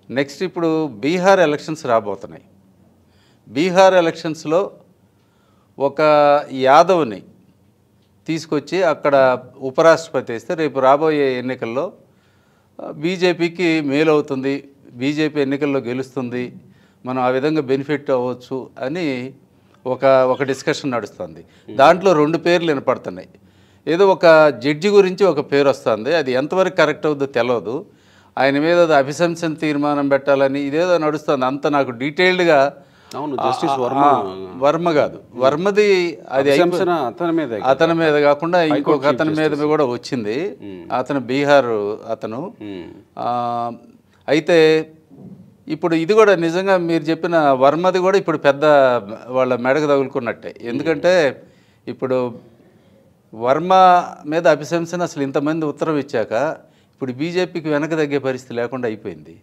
Next ఇప్పుడు Bihar elections రాబోతున్నాయి. బీహార్ ఎలక్షన్స్లో ఒక యాదవ్ని తీసుకొచ్చి అక్కడ ఉపరాష్ట్రపతి వేస్తే రేపు రాబోయే ఎన్నికల్లో బీజేపీకి మేలు అవుతుంది, బీజేపీ ఎన్నికల్లో గెలుస్తుంది, మనం ఆ విధంగా బెనిఫిట్ అవ్వచ్చు అని ఒక డిస్కషన్ నడుస్తుంది. దాంట్లో 2 పేర్లు వినపడుతున్నాయి. ఏదో ఒక జడ్జి గురించి ఒక పేరు వస్తుంది, అది ఎంతవరకు కరెక్ట్ అవుతుందో తెలియదు. ఆయన మీద అభిశంసన తీర్మానం పెట్టాలని ఇదేదో నడుస్తుంది. అంత నాకు డీటెయిల్డ్గా జస్టిస్ వర్మ కాదు, వర్మది అది అతని మీద కాకుండా ఇంకొక అతని మీద కూడా వచ్చింది. అతను బీహార్ అతను. అయితే ఇప్పుడు ఇది కూడా నిజంగా మీరు చెప్పిన వర్మది కూడా ఇప్పుడు పెద్ద వాళ్ళ మెడకు తగులుకున్నట్టే. ఎందుకంటే ఇప్పుడు వర్మ మీద అభిశంసన అసలు ఇంతమంది ఉత్తరం ఇచ్చాక ఇప్పుడు బీజేపీకి వెనక తగ్గే పరిస్థితి లేకుండా అయిపోయింది.